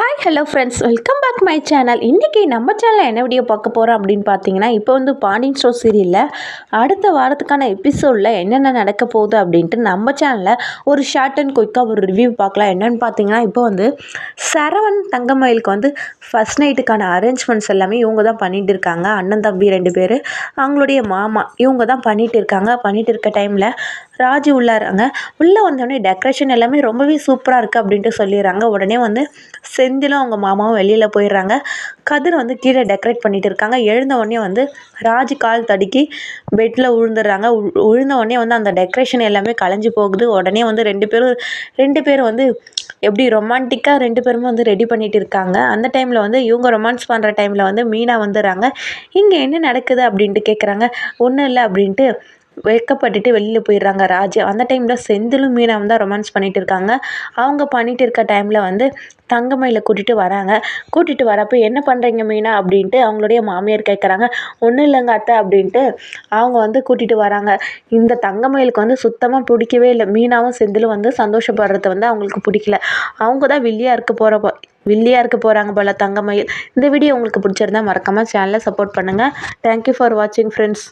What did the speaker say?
Hi hello friends, welcome back my channel. இன்றைக்கி நம்ம சேனலில் என்ன வீடியோ பார்க்க போகிறோம் அப்படின்னு பார்த்தீங்கன்னா, இப்போ வந்து பாண்டியன் ஸ்டோர் சீரியலில் அடுத்த வாரத்துக்கான எபிசோடில் என்னென்ன நடக்க போகுது அப்படின்ட்டு நம்ம சேனலில் ஒரு ஷார்ட் அண்ட் குயிக்காக ஒரு ரிவ்யூ பார்க்கலாம். என்னென்னு பார்த்தீங்கன்னா, இப்போ வந்து சரவண் தங்கமயிலுக்கு வந்து ஃபஸ்ட் நைட்டுக்கான அரேஞ்ச்மெண்ட்ஸ் எல்லாமே இவங்க தான் பண்ணிகிட்டு இருக்காங்க. அண்ணன் தம்பி 2 பேர், அவங்களுடைய மாமா இவங்க தான் பண்ணிகிட்டு இருக்காங்க. பண்ணிகிட்டு இருக்க டைமில் ராஜு உள்ளாராங்க. உள்ளே வந்தோடனே டெக்கரேஷன் எல்லாமே ரொம்பவே சூப்பராக இருக்குது அப்படின்ட்டு சொல்லிடுறாங்க. உடனே வந்து செந்திலும் அவங்க மாமாவும் வெளியில் போயிடுறாங்க. கதிர் வந்து கீழே டெக்கரேட் பண்ணிகிட்டு இருக்காங்க. எழுந்த உடனே வந்து ராஜு கால் தடுக்கி பெட்டில் விழுந்துடுறாங்க. விழுந்த உடனே வந்து அந்த டெக்கரேஷன் எல்லாமே கலைஞ்சி போகுது. உடனே வந்து ரெண்டு பேரும் வந்து எப்படி ரொமான்டிக்காக 2 பேருமே வந்து ரெடி பண்ணிகிட்டு இருக்காங்க. அந்த டைமில் வந்து இவங்க ரொமான்ஸ் பண்ணுற டைமில் வந்து மீனா வந்துடுறாங்க. இங்கே என்ன நடக்குது அப்படின்ட்டு கேட்குறாங்க. ஒன்றும் இல்லை அப்படின்ட்டு வெட்கப்பட்டுட்டு வெளியில் போயிடுறாங்க ராஜு. அந்த டைமில் செந்திலும் மீனாவும் தான் ரொமான்ஸ் பண்ணிகிட்டு இருக்காங்க. அவங்க பண்ணிகிட்டு இருக்க டைமில் வந்து தங்கமயிலை கூட்டிகிட்டு வராங்க. கூட்டிகிட்டு வரப்போ என்ன பண்ணுறீங்க மீனா அப்படின்ட்டு அவங்களுடைய மாமியார் கேட்குறாங்க. ஒன்றும் இல்லைங்க அத்தை அப்படின்ட்டு அவங்க வந்து கூட்டிகிட்டு வராங்க. இந்த தங்கமயிலுக்கு வந்து சுத்தமாக பிடிக்கவே இல்லை. மீனாவும் செந்திலும் வந்து சந்தோஷப்படுறது வந்து அவங்களுக்கு பிடிக்கல. அவங்க தான் வில்லியாக இருக்க போகிறாங்க போல் தங்கமயில். இந்த வீடியோ உங்களுக்கு பிடிச்சிருந்தா மறக்காமல் சேனலை சப்போர்ட் பண்ணுங்கள். தேங்க்யூ ஃபார் வாட்சிங் ஃப்ரெண்ட்ஸ்.